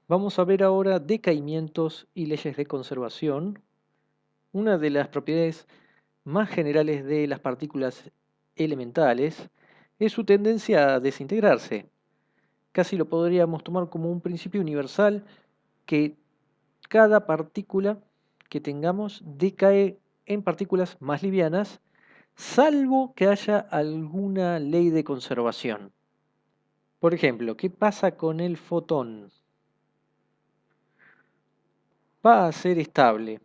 Vamos a ver ahora decaimientos y leyes de conservación. Una de las propiedades más generales de las partículas elementales es su tendencia a desintegrarse. Casi lo podríamos tomar como un principio universal que cada partícula que tengamos decae en partículas más livianas, salvo que haya alguna ley de conservación. Por ejemplo, ¿qué pasa con el fotón? Va a ser estable.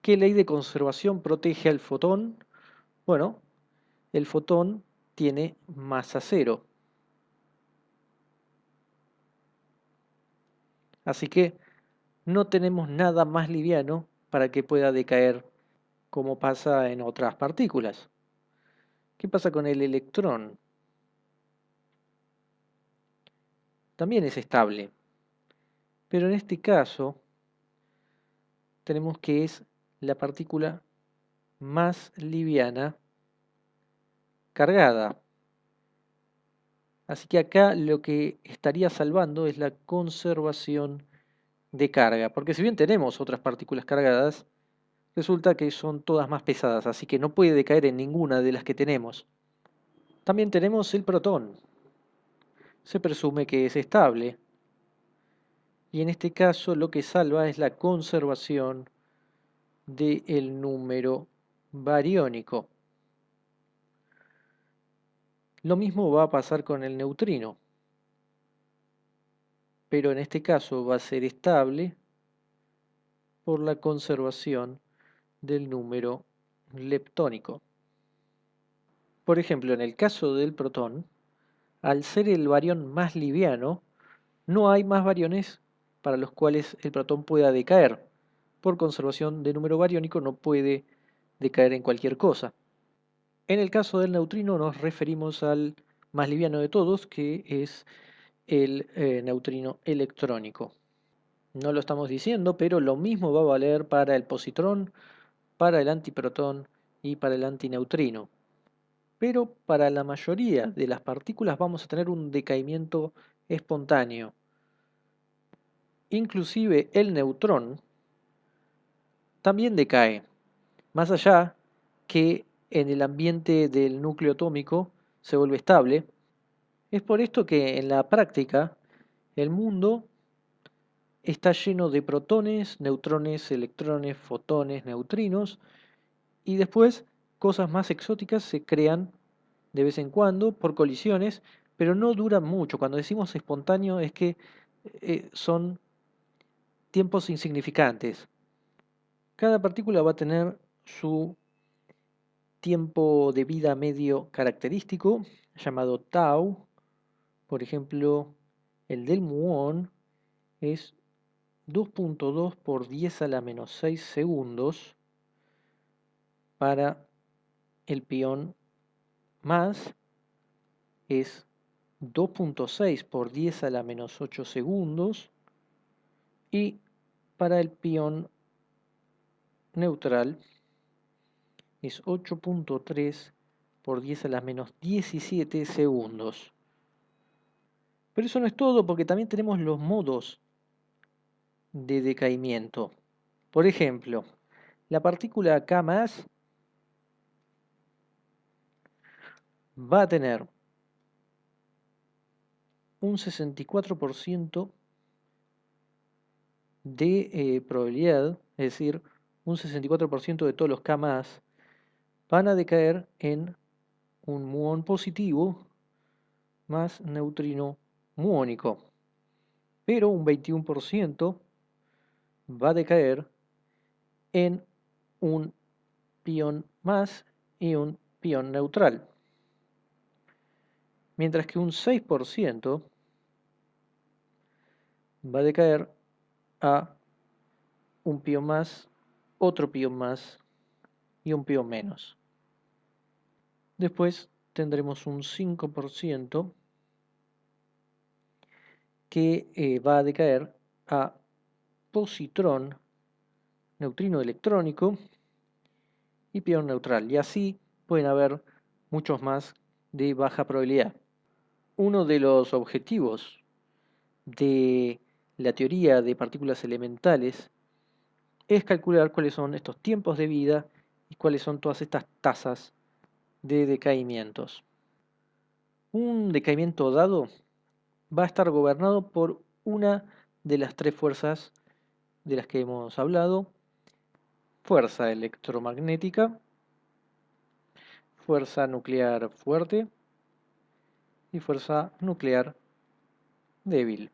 ¿Qué ley de conservación protege al fotón? Bueno, el fotón tiene masa cero. Así que no tenemos nada más liviano para que pueda decaer como pasa en otras partículas. ¿Qué pasa con el electrón? También es estable, pero en este caso tenemos que es la partícula más liviana cargada. Así que acá lo que estaría salvando es la conservación de carga, porque si bien tenemos otras partículas cargadas, resulta que son todas más pesadas, así que no puede decaer en ninguna de las que tenemos. También tenemos el protón. Se presume que es estable, y en este caso lo que salva es la conservación del número bariónico. Lo mismo va a pasar con el neutrino, pero en este caso va a ser estable por la conservación del número leptónico. Por ejemplo, en el caso del protón, al ser el barión más liviano, no hay más bariones para los cuales el protón pueda decaer. Por conservación de número bariónico no puede decaer en cualquier cosa. En el caso del neutrino nos referimos al más liviano de todos, que es el neutrino electrónico. No lo estamos diciendo, pero lo mismo va a valer para el positrón, para el antiprotón y para el antineutrino. Pero para la mayoría de las partículas vamos a tener un decaimiento espontáneo. Inclusive el neutrón también decae, más allá que en el ambiente del núcleo atómico se vuelve estable. Es por esto que en la práctica el mundo está lleno de protones, neutrones, electrones, fotones, neutrinos, y después cosas más exóticas se crean de vez en cuando por colisiones, pero no duran mucho. Cuando decimos espontáneo es que son tiempos insignificantes. Cada partícula va a tener su tiempo de vida medio característico, llamado tau. Por ejemplo, el del muón es 2.2 por 10 a la menos 6 segundos. Para el pión más es 2.6 por 10 a la menos 8 segundos. Y para el pión neutral es 8.3 por 10 a la menos 17 segundos. Pero eso no es todo, porque también tenemos los modos de decaimiento. Por ejemplo, la partícula K+ va a tener un 64% de probabilidad, es decir, un 64% de todos los K+ van a decaer en un muón positivo más neutrino muónico, pero un 21% va a decaer en un pión más y un pión neutral, mientras que un 6% va a decaer a un pión más, otro pión más y un pión menos. Después tendremos un 5% que va a decaer a positrón, neutrino electrónico y pión neutral. Y así pueden haber muchos más de baja probabilidad. Uno de los objetivos de la teoría de partículas elementales es calcular cuáles son estos tiempos de vida y cuáles son todas estas tasas de decaimientos. Un decaimiento dado va a estar gobernado por una de las tres fuerzas de las que hemos hablado: fuerza electromagnética, fuerza nuclear fuerte y fuerza nuclear débil.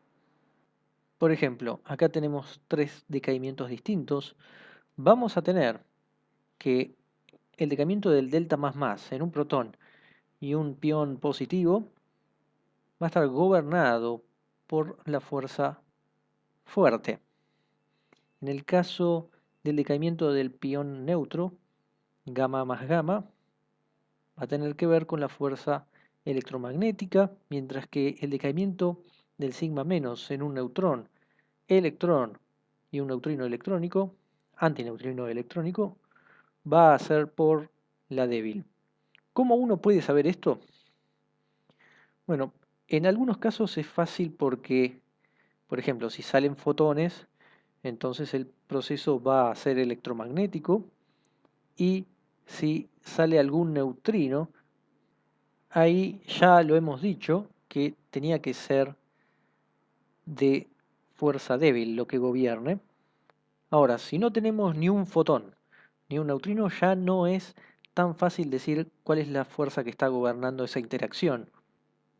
Por ejemplo, acá tenemos tres decaimientos distintos. Vamos a tener que el decaimiento del delta más en un protón y un pión positivo va a estar gobernado por la fuerza fuerte. En el caso del decaimiento del pión neutro, gamma más gamma, va a tener que ver con la fuerza electromagnética, mientras que el decaimiento del sigma menos en un neutrón, electrón y un neutrino electrónico, antineutrino electrónico, va a ser por la débil. ¿Cómo uno puede saber esto? Bueno, en algunos casos es fácil porque, por ejemplo, si salen fotones, entonces el proceso va a ser electromagnético, y si sale algún neutrino, ahí ya lo hemos dicho que tenía que ser de fuerza débil lo que gobierne. Ahora, si no tenemos ni un fotón ni un neutrino, ya no es tan fácil decir cuál es la fuerza que está gobernando esa interacción.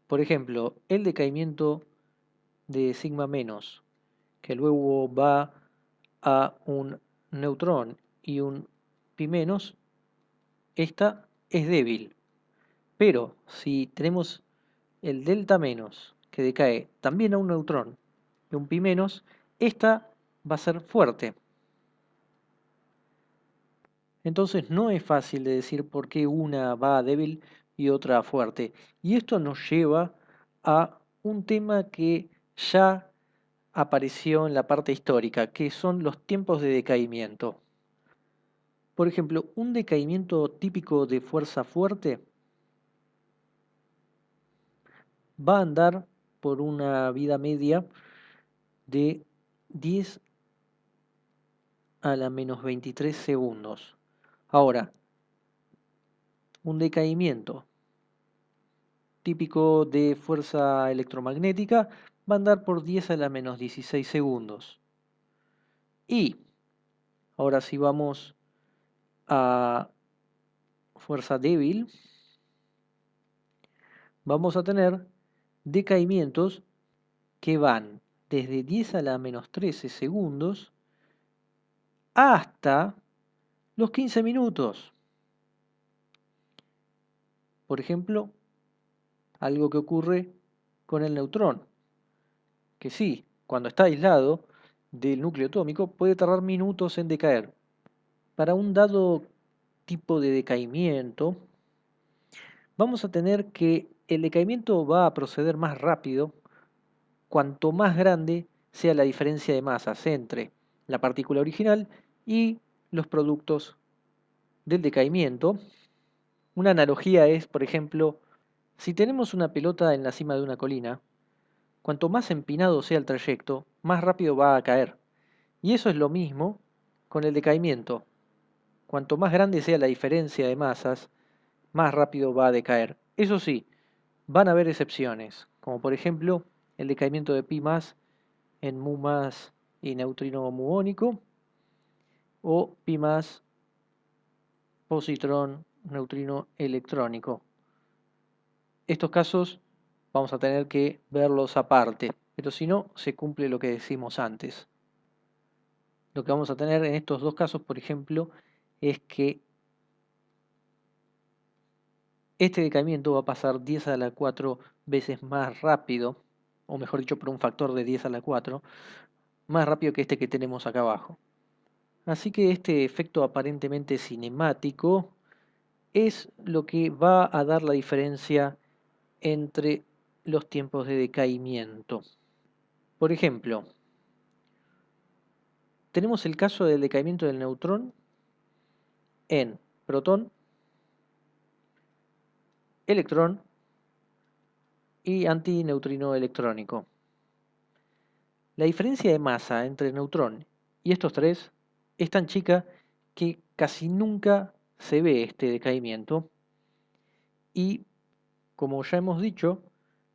Por ejemplo, el decaimiento de sigma menos, que luego va a un neutrón y un pi menos, esta es débil. Pero si tenemos el delta menos, que decae también a un neutrón y un pi menos, esta va a ser fuerte. Entonces no es fácil de decir por qué una va a débil y otra a fuerte. Y esto nos lleva a un tema que ya apareció en la parte histórica, que son los tiempos de decaimiento. Por ejemplo, un decaimiento típico de fuerza fuerte va a andar por una vida media de 10 a la menos 23 segundos. Ahora, un decaimiento típico de fuerza electromagnética va a andar por 10 a la menos 16 segundos. Y ahora si vamos a fuerza débil, vamos a tener decaimientos que van desde 10 a la menos 13 segundos hasta los 15 minutos. Por ejemplo, algo que ocurre con el neutrón, que sí, cuando está aislado del núcleo atómico puede tardar minutos en decaer. Para un dado tipo de decaimiento, vamos a tener que el decaimiento va a proceder más rápido cuanto más grande sea la diferencia de masas entre la partícula original y los productos del decaimiento. Una analogía es, por ejemplo, si tenemos una pelota en la cima de una colina, cuanto más empinado sea el trayecto, más rápido va a caer. Y eso es lo mismo con el decaimiento. Cuanto más grande sea la diferencia de masas, más rápido va a decaer. Eso sí, van a haber excepciones, como por ejemplo el decaimiento de pi más en mu más y neutrino muónico, o pi más positrón neutrino electrónico. Estos casos vamos a tener que verlos aparte, pero si no, se cumple lo que decimos antes. Lo que vamos a tener en estos dos casos, por ejemplo, es que este decaimiento va a pasar 10 a la 4 veces más rápido, o mejor dicho, por un factor de 10 a la 4, más rápido que este que tenemos acá abajo. Así que este efecto aparentemente cinemático es lo que va a dar la diferencia entre los tiempos de decaimiento. Por ejemplo, tenemos el caso del decaimiento del neutrón en protón, electrón y antineutrino electrónico. La diferencia de masa entre el neutrón y estos tres es tan chica que casi nunca se ve este decaimiento y, como ya hemos dicho,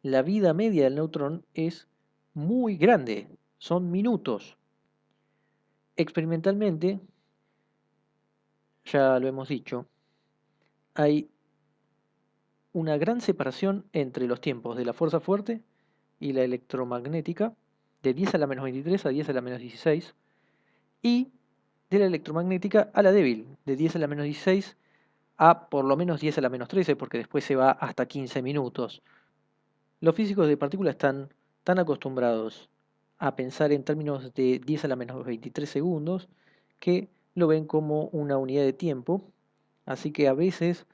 la vida media del neutrón es muy grande, son minutos. Experimentalmente, ya lo hemos dicho, hay una gran separación entre los tiempos de la fuerza fuerte y la electromagnética, de 10 a la menos 23 a 10 a la menos 16, y de la electromagnética a la débil, de 10 a la menos 16 a por lo menos 10 a la menos 13, porque después se va hasta 15 minutos. Los físicos de partículas están tan acostumbrados a pensar en términos de 10 a la menos 23 segundos que lo ven como una unidad de tiempo, así que a veces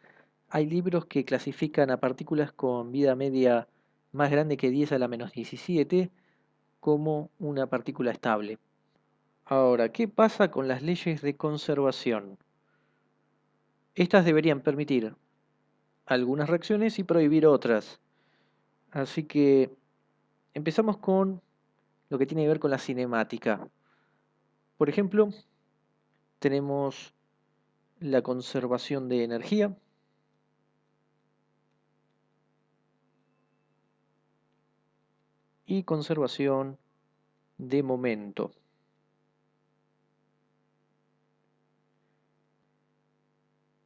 hay libros que clasifican a partículas con vida media más grande que 10 a la menos 17 como una partícula estable. Ahora, ¿qué pasa con las leyes de conservación? Estas deberían permitir algunas reacciones y prohibir otras. Así que empezamos con lo que tiene que ver con la cinemática. Por ejemplo, tenemos la conservación de energía y conservación de momento.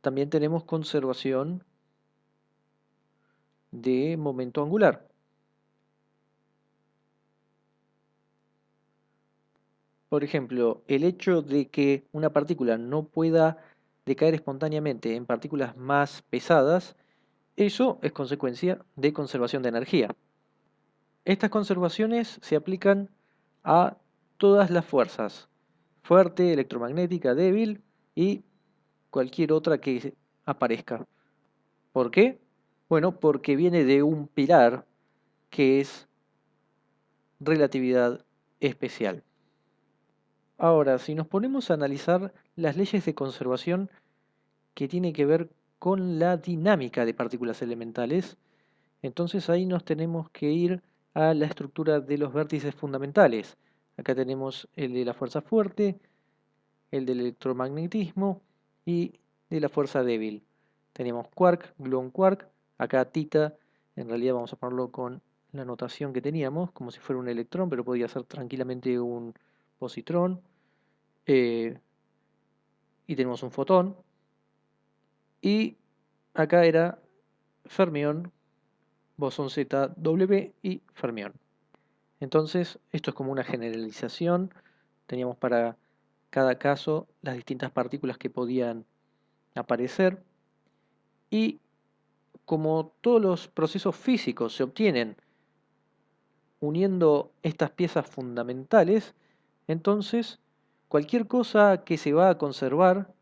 También tenemos conservación de momento angular. Por ejemplo, el hecho de que una partícula no pueda decaer espontáneamente en partículas más pesadas, eso es consecuencia de conservación de energía. Estas conservaciones se aplican a todas las fuerzas, fuerte, electromagnética, débil y cualquier otra que aparezca. ¿Por qué? Bueno, porque viene de un pilar que es relatividad especial. Ahora, si nos ponemos a analizar las leyes de conservación que tienen que ver con la dinámica de partículas elementales, entonces ahí nos tenemos que ir a la estructura de los vértices fundamentales. Acá tenemos el de la fuerza fuerte, el del electromagnetismo y de la fuerza débil. Tenemos quark, gluón quark, acá tita, en realidad vamos a ponerlo con la notación que teníamos, como si fuera un electrón, pero podría ser tranquilamente un positrón. Eh, y tenemos un fotón. Y acá era fermión, bosón Z, W y fermión. Entonces, esto es como una generalización. Teníamos para cada caso las distintas partículas que podían aparecer. Y como todos los procesos físicos se obtienen uniendo estas piezas fundamentales, entonces cualquier cosa que se va a conservar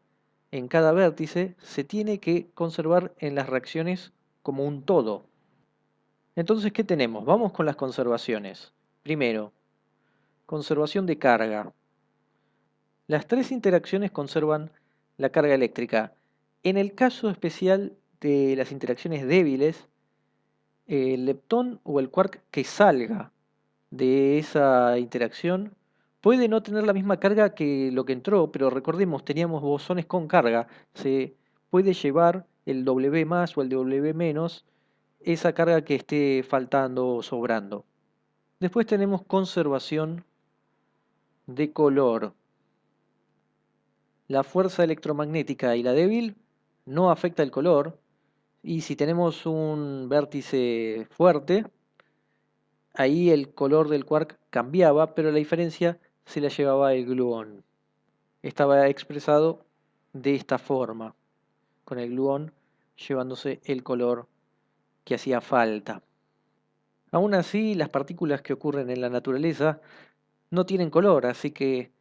en cada vértice se tiene que conservar en las reacciones como un todo. Entonces, ¿qué tenemos? Vamos con las conservaciones. Primero, conservación de carga. Las tres interacciones conservan la carga eléctrica. En el caso especial de las interacciones débiles, el leptón o el quark que salga de esa interacción puede no tener la misma carga que lo que entró, pero recordemos, teníamos bosones con carga. Se puede llevar el W más o el W menos esa carga que esté faltando o sobrando. Después tenemos conservación de color. La fuerza electromagnética y la débil no afecta el color, y si tenemos un vértice fuerte, ahí el color del quark cambiaba, pero la diferencia se la llevaba el gluón. Estaba expresado de esta forma, con el gluón llevándose el color que hacía falta. Aún así, las partículas que ocurren en la naturaleza no tienen color, así que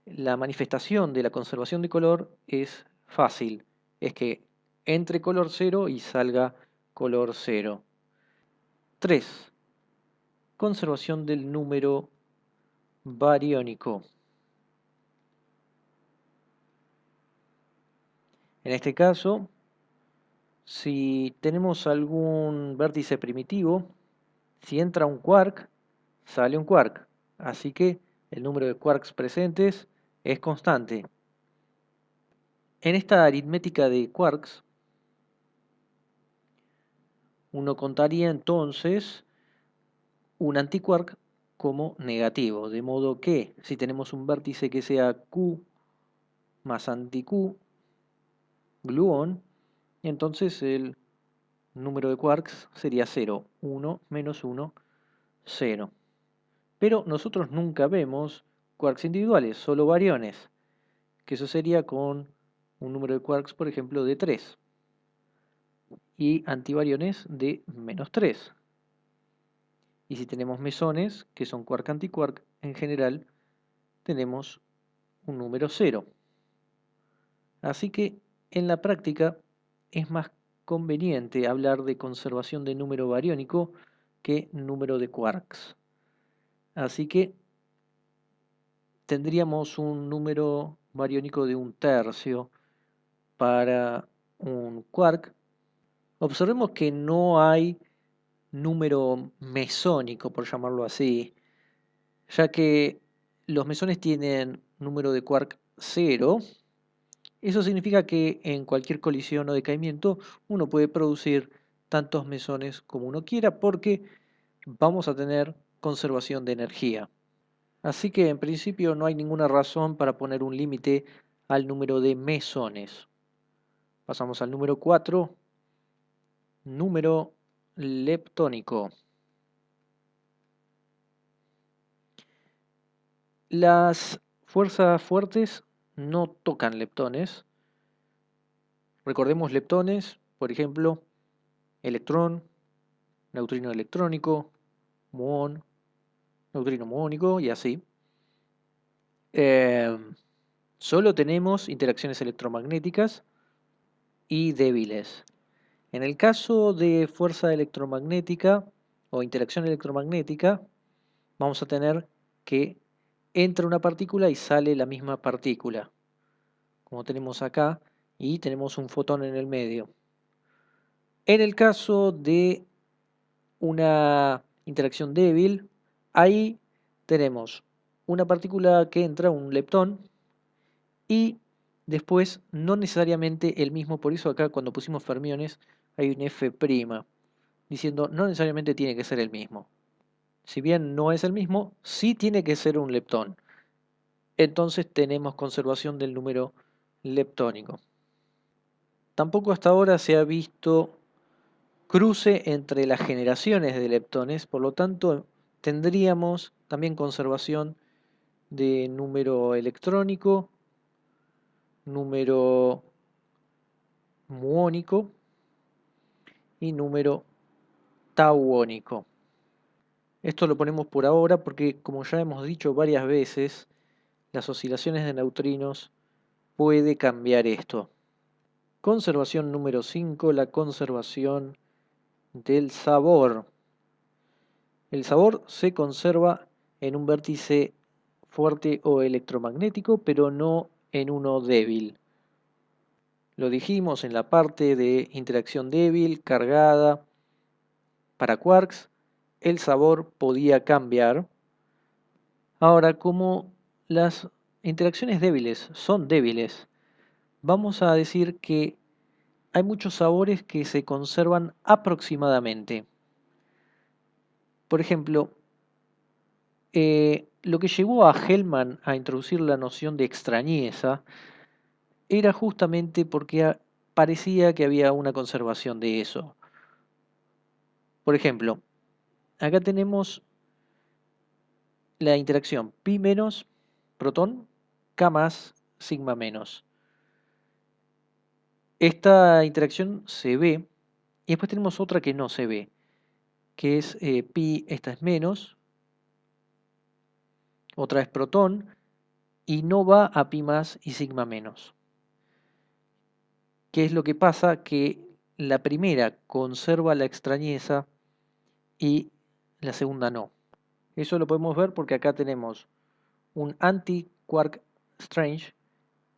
la manifestación de la conservación de color es fácil. Es que entre color cero y salga color cero. 3. Conservación del número bariónico. En este caso, si tenemos algún vértice primitivo, Si entra un quark, sale un quark. Así que el número de quarks presentes es constante. En esta aritmética de quarks, uno contaría entonces un antiquark como negativo, de modo que si tenemos un vértice que sea Q más anti-Q, gluón, entonces el número de quarks sería 0, 1 menos 1, 0. Pero nosotros nunca vemos quarks individuales, solo bariones, que eso sería con un número de quarks, por ejemplo, de 3, y antibariones de menos 3. Y si tenemos mesones, que son quark-antiquark, en general tenemos un número 0. Así que en la práctica es más conveniente hablar de conservación de número bariónico que número de quarks. Así que tendríamos un número bariónico de 1/3 para un quark. Observemos que no hay número mesónico, por llamarlo así, ya que los mesones tienen número de quark 0. Eso significa que en cualquier colisión o decaimiento uno puede producir tantos mesones como uno quiera porque vamos a tener conservación de energía. Así que en principio no hay ninguna razón para poner un límite al número de mesones. Pasamos al número 4, número leptónico. Las fuerzas fuertes no tocan leptones. Recordemos leptones, por ejemplo, electrón, neutrino electrónico, muón, neutrino muónico y así. Solo tenemos interacciones electromagnéticas y débiles. En el caso de fuerza electromagnética o interacción electromagnética, vamos a tener que entra una partícula y sale la misma partícula, como tenemos acá, y tenemos un fotón en el medio. En el caso de una interacción débil, ahí tenemos una partícula que entra, un leptón, y después no necesariamente el mismo, por eso acá cuando pusimos fermiones hay un F', diciendo no necesariamente tiene que ser el mismo. Si bien no es el mismo, sí tiene que ser un leptón. Entonces tenemos conservación del número leptónico. Tampoco hasta ahora se ha visto cruce entre las generaciones de leptones, por lo tanto tendríamos también conservación de número electrónico, número muónico y número tauónico. Esto lo ponemos por ahora porque, como ya hemos dicho varias veces, las oscilaciones de neutrinos puede cambiar esto. Conservación número 5, la conservación del sabor. El sabor se conserva en un vértice fuerte o electromagnético, pero no en uno débil. Lo dijimos en la parte de interacción débil, cargada. Para quarks, el sabor podía cambiar. Ahora, como las interacciones débiles son débiles, vamos a decir que hay muchos sabores que se conservan aproximadamente. Por ejemplo, lo que llevó a Hellman a introducir la noción de extrañeza era justamente porque parecía que había una conservación de eso. Por ejemplo, acá tenemos la interacción pi menos, protón, K más, sigma menos. Esta interacción se ve y después tenemos otra que no se ve, que es pi, esta es menos, otra es protón y no va a pi más y sigma menos. ¿Qué es lo que pasa? Que la primera conserva la extrañeza y la segunda no. Eso lo podemos ver porque acá tenemos un anti-quark strange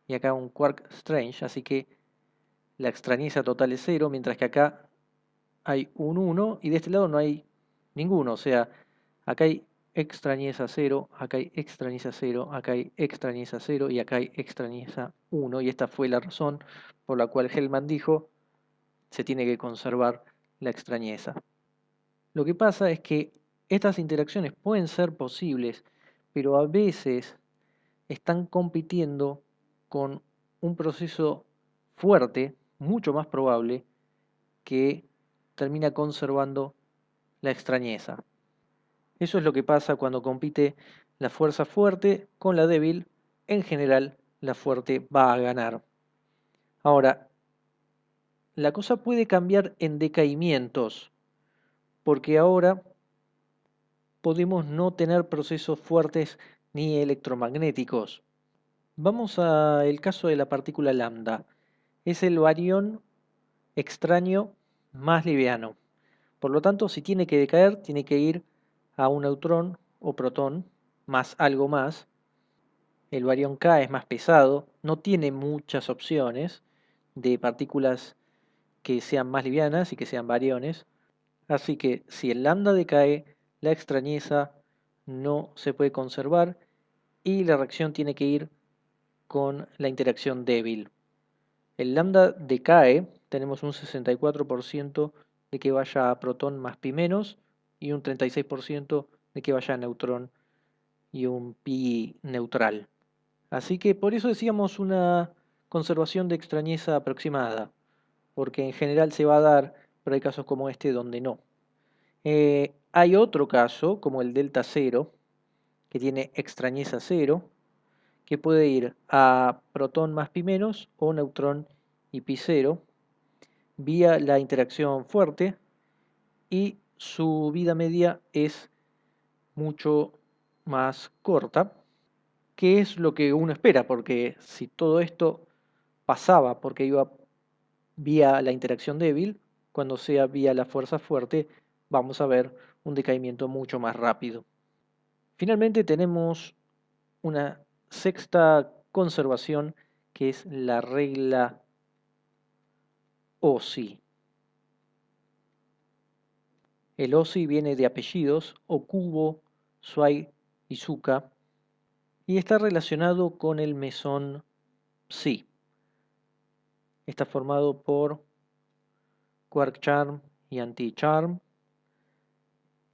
y acá un quark strange, así que la extrañeza total es 0, mientras que acá hay un 1 y de este lado no hay Ninguno, o sea, acá hay extrañeza 0, acá hay extrañeza 0, acá hay extrañeza 0 y acá hay extrañeza 1. Y esta fue la razón por la cual Hellman dijo se tiene que conservar la extrañeza. Lo que pasa es que estas interacciones pueden ser posibles, pero a veces están compitiendo con un proceso fuerte, mucho más probable, que termina conservando la extrañeza. Eso es lo que pasa cuando compite la fuerza fuerte con la débil. En general, la fuerte va a ganar. Ahora, la cosa puede cambiar en decaimientos, porque ahora podemos no tener procesos fuertes ni electromagnéticos. Vamos al caso de la partícula lambda. Es el barión extraño más liviano. Por lo tanto, si tiene que decaer, tiene que ir a un neutrón o protón más algo más. El barión K es más pesado, no tiene muchas opciones de partículas que sean más livianas y que sean bariones. Así que si el lambda decae, la extrañeza no se puede conservar y la reacción tiene que ir con la interacción débil. El lambda decae, tenemos un 64% de que vaya a protón más pi menos y un 36% de que vaya a neutrón y un pi neutral. Así que por eso decíamos una conservación de extrañeza aproximada, porque en general se va a dar, pero hay casos como este donde no. Hay otro caso, como el delta 0, que tiene extrañeza 0, que puede ir a protón más pi menos o neutrón y pi 0 vía la interacción fuerte y su vida media es mucho más corta, que es lo que uno espera, porque si todo esto pasaba porque iba vía la interacción débil, cuando sea vía la fuerza fuerte, vamos a ver un decaimiento mucho más rápido. Finalmente tenemos una sexta conservación que es la regla OSI. El OSI viene de apellidos Okubo, Swai y Zuka y está relacionado con el mesón Psi. Está formado por quark charm y anti-charm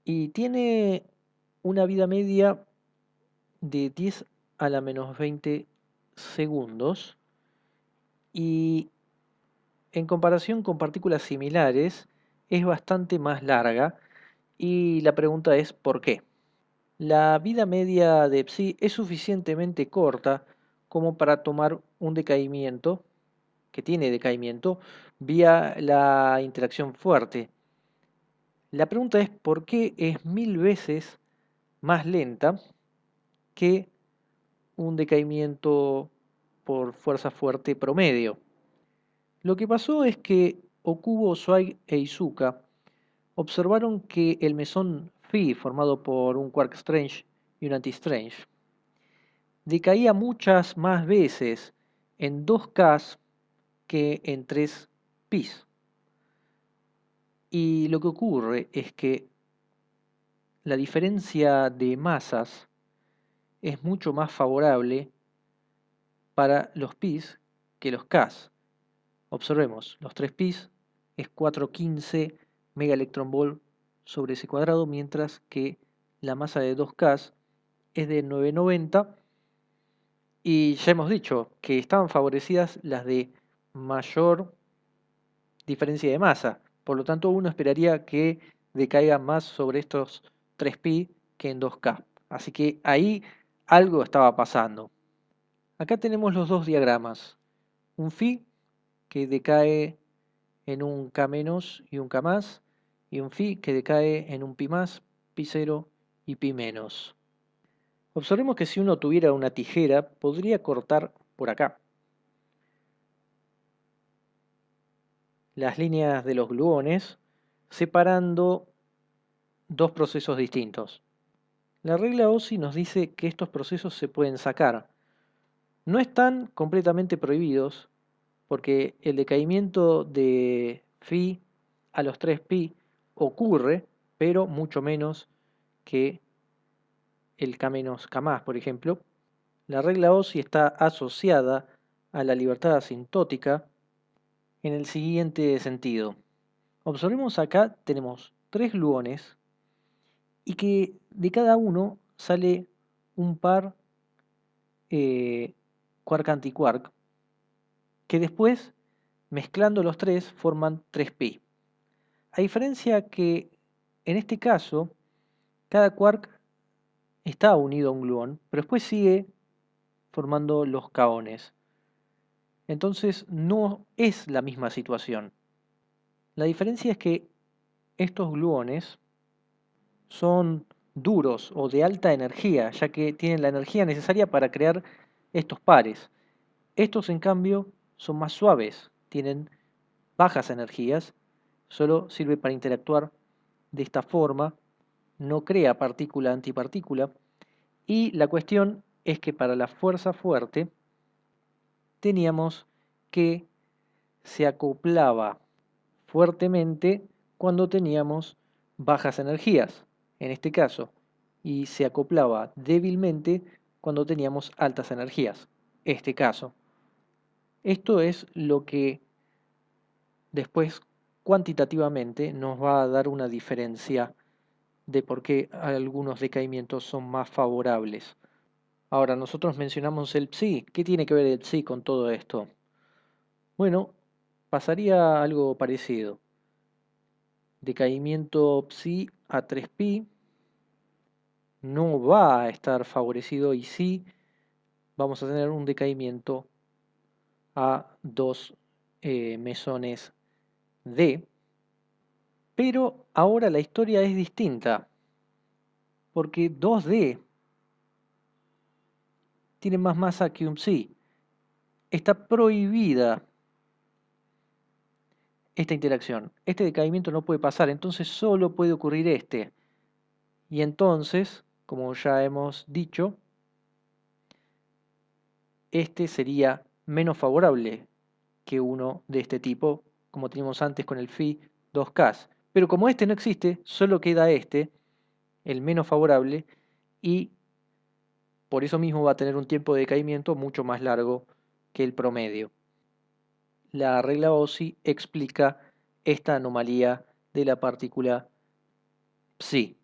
y tiene una vida media de 10 a la menos 20 segundos y en comparación con partículas similares es bastante más larga y la pregunta es ¿por qué? La vida media de Psi es suficientemente corta como para tomar un decaimiento, que tiene decaimiento, vía la interacción fuerte. La pregunta es ¿por qué es 1000 veces más lenta que un decaimiento por fuerza fuerte promedio? Lo que pasó es que Okubo, Swai e Izuka observaron que el mesón Phi, formado por un quark strange y un anti-strange, decaía muchas más veces en 2K que en 3 pi. Y lo que ocurre es que la diferencia de masas es mucho más favorable para los pi que los K. Observemos, los 3 pi es 415 megaelectronvolt sobre ese cuadrado, mientras que la masa de 2K es de 990 y ya hemos dicho que estaban favorecidas las de mayor diferencia de masa. Por lo tanto, uno esperaría que decaiga más sobre estos 3 pi que en 2K. Así que ahí algo estaba pasando. Acá tenemos los dos diagramas. Un Phi que decae en un K menos y un K más, y un Phi que decae en un Pi más, Pi 0 y Pi menos. Observemos que si uno tuviera una tijera, podría cortar por acá las líneas de los gluones, separando dos procesos distintos. La regla OSI nos dice que estos procesos se pueden sacar. No están completamente prohibidos, porque el decaimiento de Phi a los 3 pi ocurre, pero mucho menos que el K menos K más, por ejemplo. La regla OSI está asociada a la libertad asintótica en el siguiente sentido. Observemos acá, tenemos tres gluones y que de cada uno sale un par quark-antiquark, que después, mezclando los tres, forman 3pi. A diferencia que en este caso, cada quark está unido a un gluón, pero después sigue formando los kaones. Entonces no es la misma situación. La diferencia es que estos gluones son duros o de alta energía, ya que tienen la energía necesaria para crear estos pares. Estos, en cambio, son más suaves, tienen bajas energías, solo sirve para interactuar de esta forma, no crea partícula-antipartícula, y la cuestión es que para la fuerza fuerte teníamos que se acoplaba fuertemente cuando teníamos bajas energías, en este caso, y se acoplaba débilmente cuando teníamos altas energías, este caso. Esto es lo que después cuantitativamente nos va a dar una diferencia de por qué algunos decaimientos son más favorables. Ahora, nosotros mencionamos el psi. ¿Qué tiene que ver el psi con todo esto? Bueno, pasaría algo parecido. Decaimiento psi a 3pi no va a estar favorecido y sí vamos a tener un decaimiento a 2 mesones D. Pero ahora la historia es distinta, porque 2D tiene más masa que un psi. Está prohibida esta interacción. Este decaimiento no puede pasar, entonces solo puede ocurrir este. Y entonces, como ya hemos dicho, este sería menos favorable que uno de este tipo, como teníamos antes con el phi 2K. Pero como este no existe, solo queda este, el menos favorable, y por eso mismo va a tener un tiempo de decaimiento mucho más largo que el promedio. La regla OSI explica esta anomalía de la partícula psi.